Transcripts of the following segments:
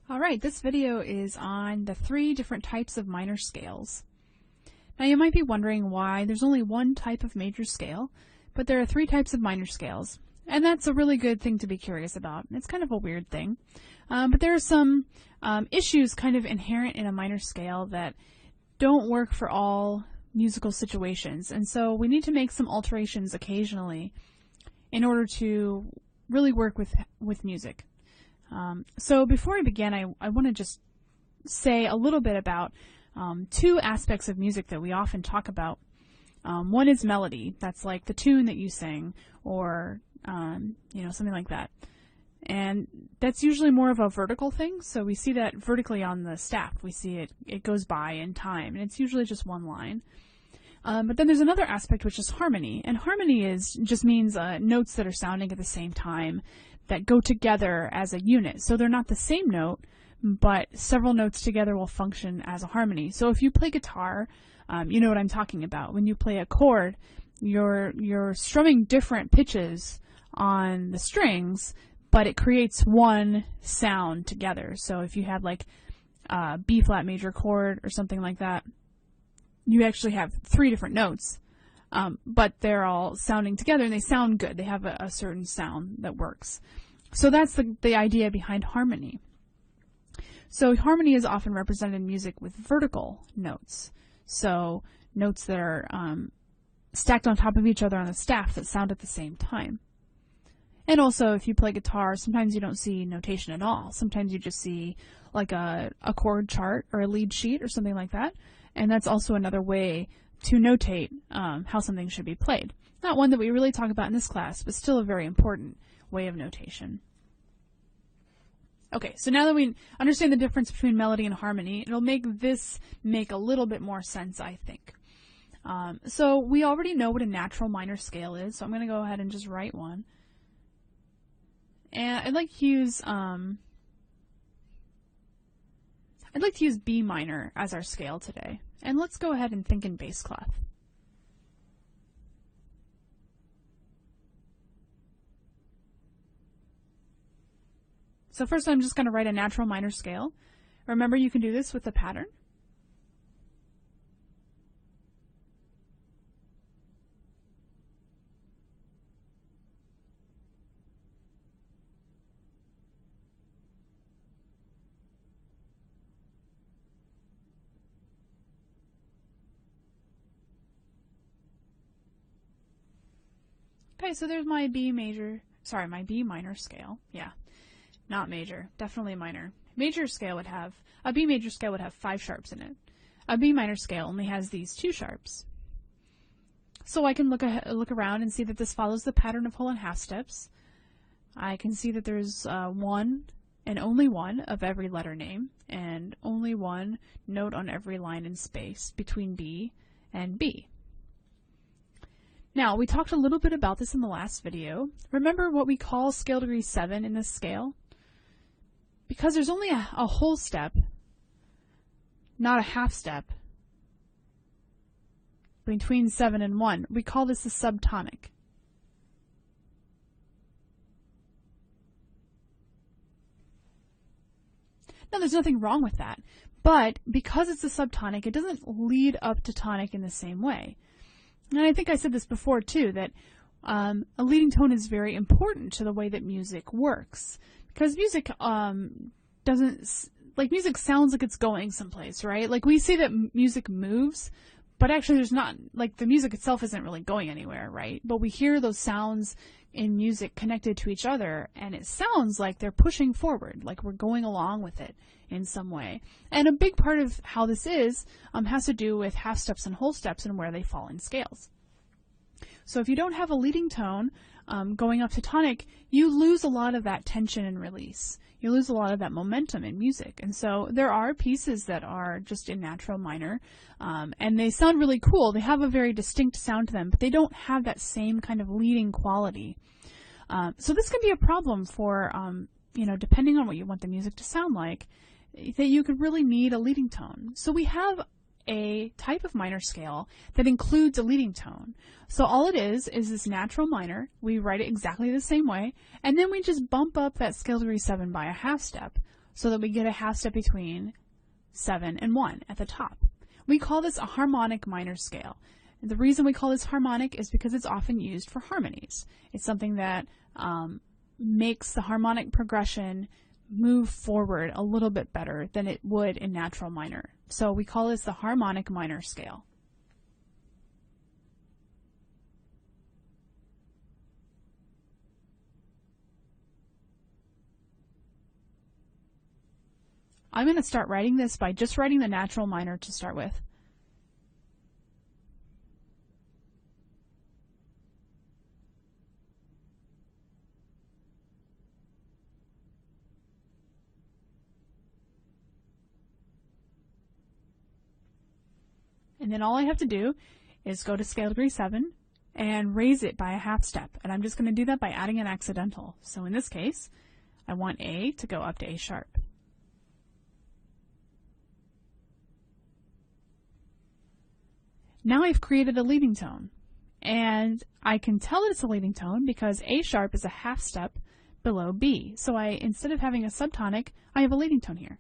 Alright, this video is on the 3 different types of minor scales. Now you might be wondering why there's only one type of major scale, but there are 3 types of minor scales. And that's a really good thing to be curious about. It's kind of a weird thing. But there are some issues kind of inherent in a minor scale that don't work for all musical situations. And so we need to make some alterations occasionally in order to really work with music. So before I begin, I want to just say a little bit about 2 aspects of music that we often talk about. One is melody. That's like the tune that you sing, or something like that. And that's usually more of a vertical thing. So we see that vertically on the staff. We see it goes by in time, and it's usually just one line. But then there's another aspect, which is harmony. And harmony just means notes that are sounding at the same time that go together as a unit. So they're not the same note, but several notes together will function as a harmony. So if you play guitar, you know what I'm talking about. When you play a chord, you're strumming different pitches on the strings, but it creates one sound together. So if you had like a B flat major chord or something like that, you actually have 3 different notes, but they're all sounding together and they sound good. They have a certain sound that works. So that's the idea behind harmony. So harmony is often represented in music with vertical notes. So notes that are stacked on top of each other on the staff that sound at the same time. And also, if you play guitar, sometimes you don't see notation at all. Sometimes you just see like a chord chart or a lead sheet or something like that. And that's also another way to notate how something should be played. Not one that we really talk about in this class, but still a very important way of notation. Okay, so now that we understand the difference between melody and harmony, it'll make this make a little bit more sense, I think. So we already know what a natural minor scale is, so I'm going to go ahead and just write one. And I'd like to use B minor as our scale today. And let's go ahead and think in bass clef. So first I'm just going to write a natural minor scale. Remember, you can do this with a pattern. Okay, so there's my B minor scale. Yeah, not major, definitely minor. A B major scale would have 5 sharps in it. A B minor scale only has these 2 sharps. So I can look around and see that this follows the pattern of whole and half steps. I can see that there's one and only one of every letter name, and only one note on every line and space between B and B. Now, we talked a little bit about this in the last video. Remember what we call scale degree 7 in this scale? Because there's only a whole step, not a half step, between 7 and 1, we call this a subtonic. Now, there's nothing wrong with that, but because it's a subtonic, it doesn't lead up to tonic in the same way. And I think I said this before too, that a leading tone is very important to the way that music works, because music music sounds like it's going someplace, right? Like we say that music moves, but actually there's not, like the music itself isn't really going anywhere, right? But we hear those sounds in music connected to each other, and it sounds like they're pushing forward, like we're going along with it in some way. And a big part of how this is has to do with half steps and whole steps and where they fall in scales. So if you don't have a leading tone going up to tonic, you lose a lot of that tension and release. You lose a lot of that momentum in music. And so there are pieces that are just in natural minor, and they sound really cool. They have a very distinct sound to them, but they don't have that same kind of leading quality. So this can be a problem for, depending on what you want the music to sound like, that you could really need a leading tone. So we have a type of minor scale that includes a leading tone. So all it is this natural minor. We write it exactly the same way, and then we just bump up that scale degree 7 by a half step. so that we get a half step between 7 and 1 at the top. We call this a harmonic minor scale. And the reason we call this harmonic is because it's often used for harmonies. It's something that makes the harmonic progression move forward a little bit better than it would in natural minor. So we call this the harmonic minor scale. I'm going to start writing this by just writing the natural minor to start with. And then all I have to do is go to scale degree 7 and raise it by a half step. And I'm just going to do that by adding an accidental. So in this case, I want A to go up to A sharp. Now I've created a leading tone. And I can tell that it's a leading tone because A sharp is a half step below B. So instead of having a subtonic, I have a leading tone here.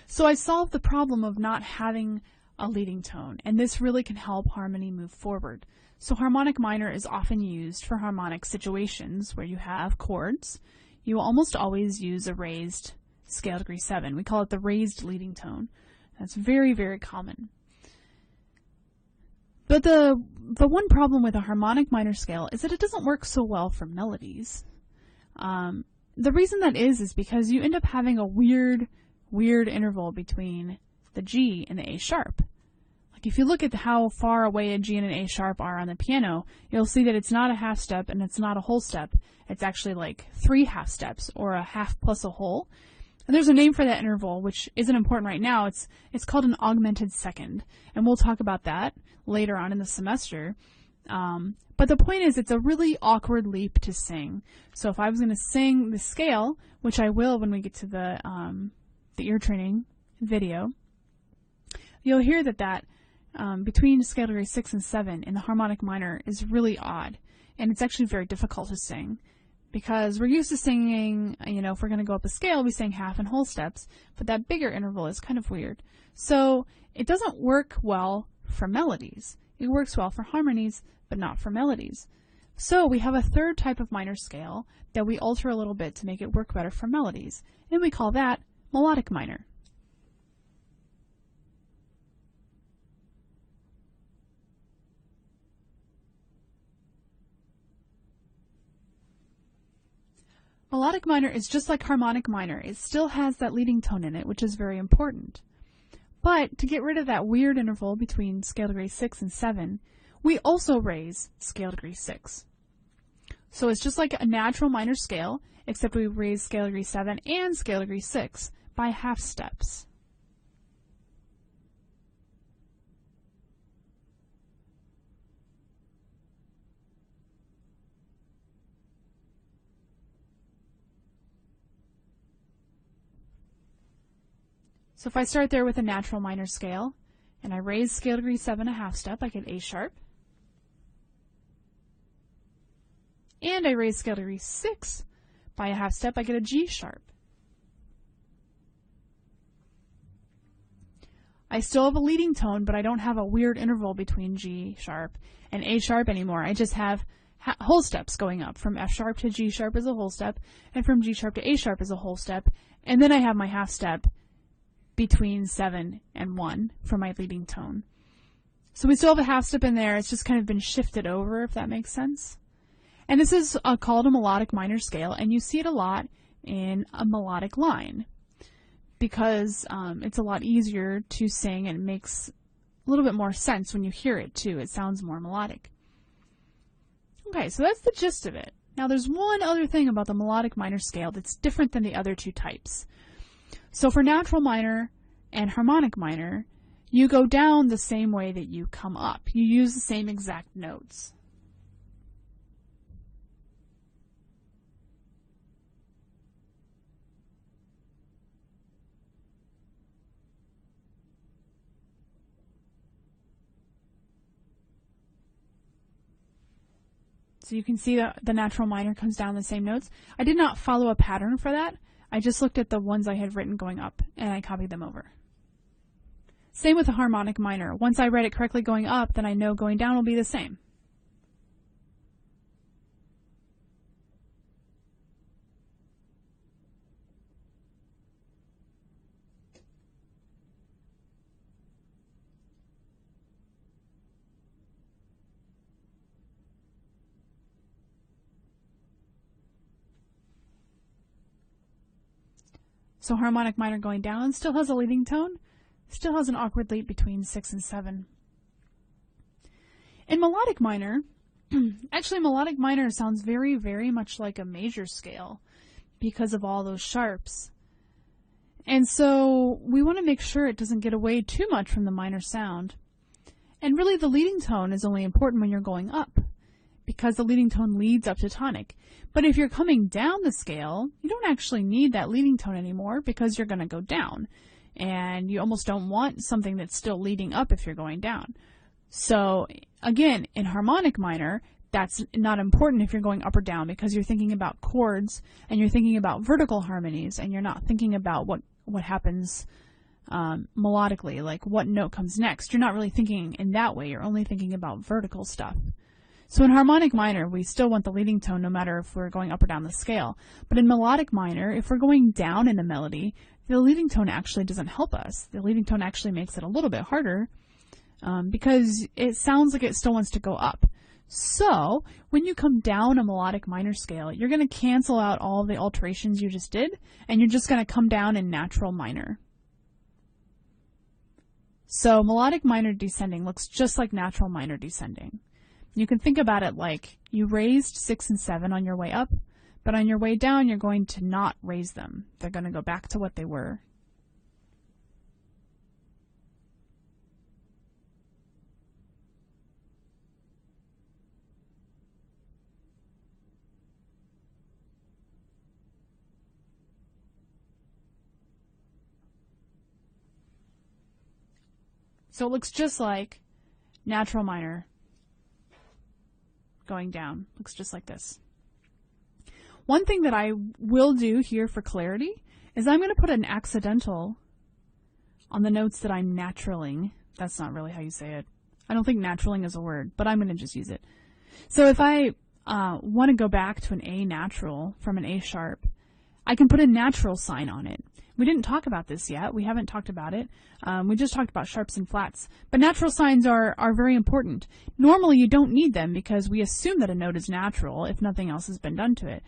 So I solved the problem of not having a leading tone, and this really can help harmony move forward. So harmonic minor is often used for harmonic situations where you have chords. You will almost always use a raised scale degree 7. We call it the raised leading tone. That's very, very common. But the one problem with a harmonic minor scale is that it doesn't work so well for melodies. The reason that is because you end up having a weird interval between the G and the A sharp. Like if you look at how far away a G and an A sharp are on the piano, you'll see that it's not a half step and it's not a whole step. It's actually like 3 half steps, or a half plus a whole. And there's a name for that interval, which isn't important right now. It's called an augmented second, and we'll talk about that later on in the semester. But the point is, it's a really awkward leap to sing. So if I was going to sing the scale, which I will when we get to the ear training video, you'll hear that between scale degree 6 and 7 in the harmonic minor is really odd, and it's actually very difficult to sing because we're used to singing, if we're going to go up a scale, we sing half and whole steps, but that bigger interval is kind of weird. So it doesn't work well for melodies. It works well for harmonies, but not for melodies. So we have a third type of minor scale that we alter a little bit to make it work better for melodies, and we call that melodic minor. Melodic minor is just like harmonic minor. It still has that leading tone in it, which is very important. But to get rid of that weird interval between scale degree 6 and 7, we also raise scale degree 6. So it's just like a natural minor scale, except we raise scale degree 7 and scale degree 6 by half steps. So if I start there with a natural minor scale, and I raise scale degree 7 a half step, I get A sharp. And I raise scale degree 6 by a half step, I get a G sharp. I still have a leading tone, but I don't have a weird interval between G sharp and A sharp anymore. I just have whole steps going up. From F sharp to G sharp is a whole step, and from G sharp to A sharp is a whole step, and then I have my half step between 7 and 1 for my leading tone. So we still have a half step in there. It's just kind of been shifted over, if that makes sense. And this is called a melodic minor scale, and you see it a lot in a melodic line because it's a lot easier to sing, and it makes a little bit more sense when you hear it too. It sounds more melodic. Okay, so that's the gist of it. Now there's one other thing about the melodic minor scale that's different than the other two types. So for natural minor and harmonic minor, you go down the same way that you come up. You use the same exact notes. So you can see that the natural minor comes down the same notes. I did not follow a pattern for that. I just looked at the ones I had written going up and I copied them over. Same with the harmonic minor. Once I read it correctly going up, then I know going down will be the same. So harmonic minor going down still has a leading tone, still has an awkward leap between 6 and 7. In melodic minor, actually melodic minor sounds very, very much like a major scale because of all those sharps. And so we want to make sure it doesn't get away too much from the minor sound. And really the leading tone is only important when you're going up, because the leading tone leads up to tonic. But if you're coming down the scale, you don't actually need that leading tone anymore because you're going to go down. And you almost don't want something that's still leading up if you're going down. So again, in harmonic minor, that's not important if you're going up or down because you're thinking about chords and you're thinking about vertical harmonies and you're not thinking about what happens melodically, like what note comes next. You're not really thinking in that way. You're only thinking about vertical stuff. So in harmonic minor, we still want the leading tone no matter if we're going up or down the scale. But in melodic minor, if we're going down in a melody, the leading tone actually doesn't help us. The leading tone actually makes it a little bit harder because it sounds like it still wants to go up. So when you come down a melodic minor scale, you're going to cancel out all the alterations you just did, and you're just going to come down in natural minor. So melodic minor descending looks just like natural minor descending. You can think about it like you raised 6 and 7 on your way up, but on your way down, you're going to not raise them. They're going to go back to what they were. So it looks just like natural minor going down. Looks just like this. One thing that I will do here for clarity is I'm going to put an accidental on the notes that I'm naturaling. That's not really how you say it. I don't think naturaling is a word, but I'm going to just use it. So if I want to go back to an A natural from an A sharp, I can put a natural sign on it. We didn't talk about this yet. We haven't talked about it. We just talked about sharps and flats. But natural signs are very important. Normally you don't need them because we assume that a note is natural if nothing else has been done to it.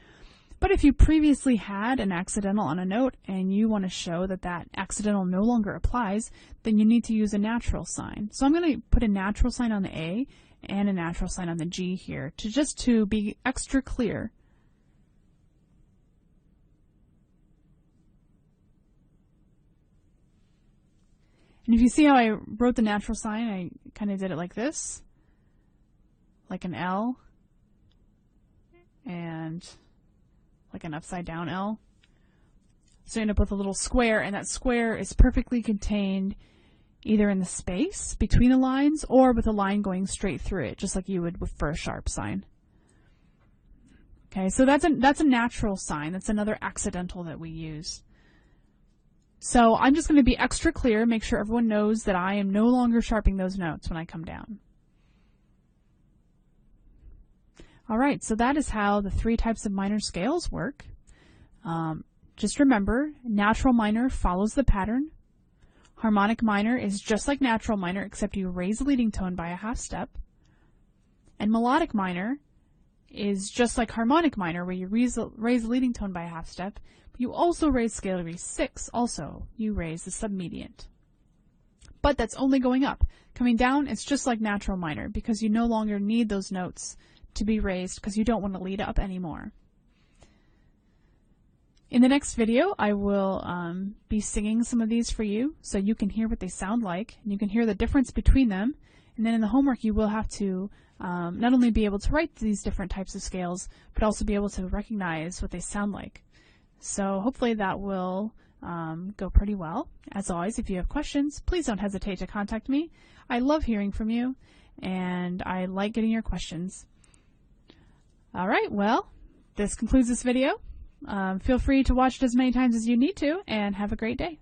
But if you previously had an accidental on a note and you want to show that that accidental no longer applies, then you need to use a natural sign. So I'm going to put a natural sign on the A and a natural sign on the G here to be extra clear. And if you see how I wrote the natural sign, I kind of did it like this, like an L, and like an upside down L. So you end up with a little square, and that square is perfectly contained either in the space between the lines or with a line going straight through it, just like you would for a sharp sign. Okay, so that's a natural sign. That's another accidental that we use. So I'm just going to be extra clear, make sure everyone knows that I am no longer sharpening those notes when I come down. All right, so that is how the 3 types of minor scales work. Just remember, natural minor follows the pattern. Harmonic minor is just like natural minor, except you raise the leading tone by a half step. And melodic minor is just like harmonic minor, where you raise the leading tone by a half step. You also raise scale degree 6, also you raise the submediant. But that's only going up. Coming down, it's just like natural minor because you no longer need those notes to be raised because you don't want to lead up anymore. In the next video, I will be singing some of these for you so you can hear what they sound like and you can hear the difference between them. And then in the homework, you will have to not only be able to write these different types of scales, but also be able to recognize what they sound like. So hopefully that will go pretty well. As always, if you have questions, please don't hesitate to contact me. I love hearing from you, and I like getting your questions. Alright, well, this concludes this video. Feel free to watch it as many times as you need to, and have a great day.